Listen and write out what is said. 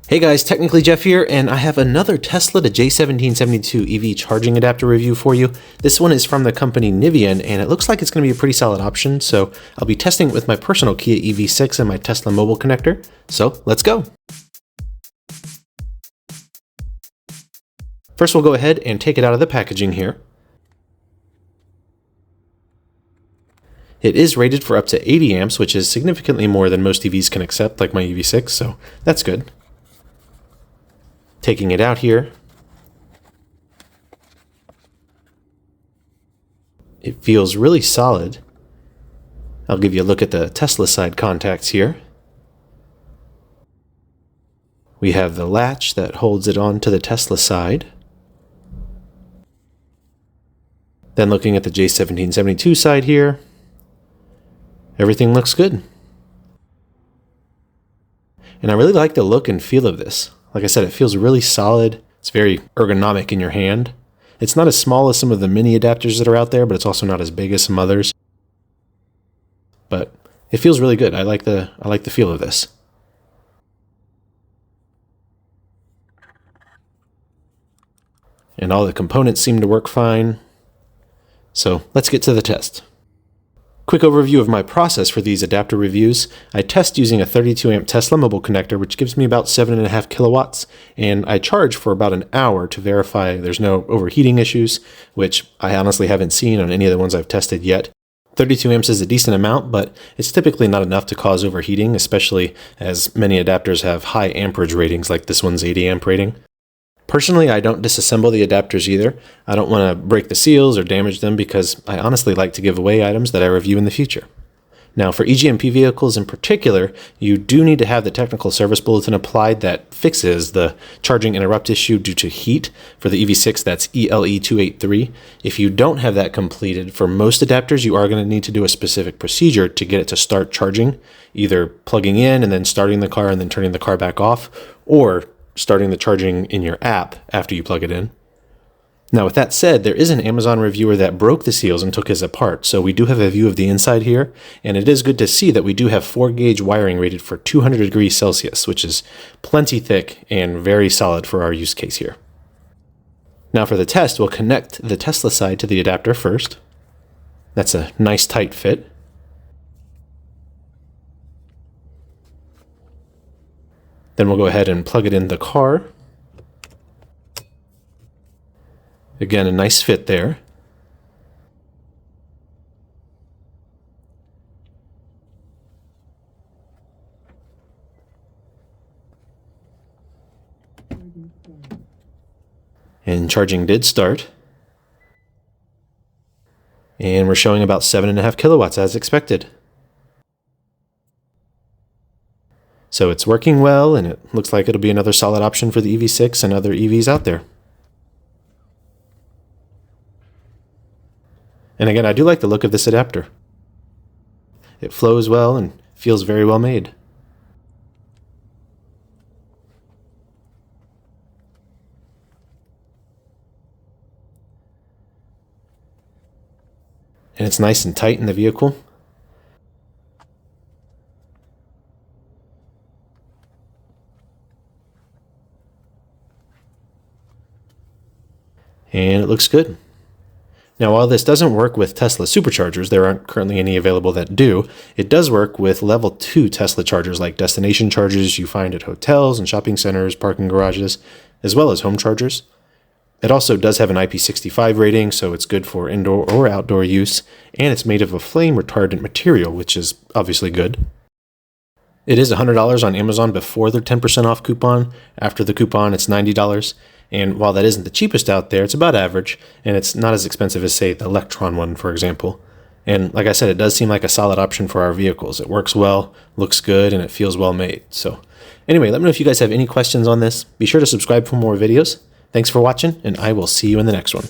Hey guys, Technically Jeff here, and I have another Tesla to J1772 EV charging adapter review for you. This one is from the company NIVION, and it looks like it's going to be a pretty solid option, so I'll be testing it with my personal Kia EV6 and my Tesla mobile connector. So let's go! First we'll go ahead and take it out of the packaging here. It is rated for up to 80 amps, which is significantly more than most EVs can accept, like my EV6, so that's good. Taking it out here, it feels really solid. I'll give you a look at the Tesla side contacts here. We have the latch that holds it on to the Tesla side. Then looking at the J1772 side here, everything looks good. And I really like the look and feel of this. Like I said, it feels really solid. It's very ergonomic in your hand. It's not as small as some of the mini adapters that are out there, but it's also not as big as some others. But it feels really good. I like the feel of this. And all the components seem to work fine. So let's get to the test. Quick overview of my process for these adapter reviews. I test using a 32 amp Tesla mobile connector, which gives me about 7.5 kilowatts, and I charge for about an hour to verify there's no overheating issues, which I honestly haven't seen on any of the ones I've tested yet. 32 amps is a decent amount, but it's typically not enough to cause overheating, especially as many adapters have high amperage ratings like this one's 80 amp rating. Personally, I don't disassemble the adapters either. I don't want to break the seals or damage them because I honestly like to give away items that I review in the future. Now, for EGMP vehicles in particular, you do need to have the technical service bulletin applied that fixes the charging interrupt issue due to heat. For the EV6, that's ELE283. If you don't have that completed, for most adapters, you are going to need to do a specific procedure to get it to start charging, either plugging in and then starting the car and then turning the car back off, or starting the charging in your app after you plug it in. Now, with that said, there is an Amazon reviewer that broke the seals and took his apart, so we do have a view of the inside here, and it is good to see that we do have 4-gauge wiring rated for 200 degrees Celsius, which is plenty thick and very solid for our use case here. Now for the test, we'll connect the Tesla side to the adapter first. That's a nice tight fit. Then we'll go ahead and plug it in the car. Again, a nice fit there. And charging did start. And we're showing about 7.5 kilowatts as expected. So it's working well, and it looks like it'll be another solid option for the EV6 and other EVs out there. And again, I do like the look of this adapter. It flows well and feels very well made. And it's nice and tight in the vehicle. And it looks good. Now, while this doesn't work with Tesla superchargers, there aren't currently any available that do, it does work with level 2 Tesla chargers like destination chargers you find at hotels and shopping centers, parking garages, as well as home chargers. It also does have an IP65 rating, so it's good for indoor or outdoor use, and it's made of a flame retardant material, which is obviously good. It is $100 on Amazon before their 10% off coupon. After the coupon, it's $90. And while that isn't the cheapest out there, it's about average, and it's not as expensive as, say, the Electron one, for example. And like I said, it does seem like a solid option for our vehicles. It works well, looks good, and it feels well made. So anyway, let me know if you guys have any questions on this. Be sure to subscribe for more videos. Thanks for watching, and I will see you in the next one.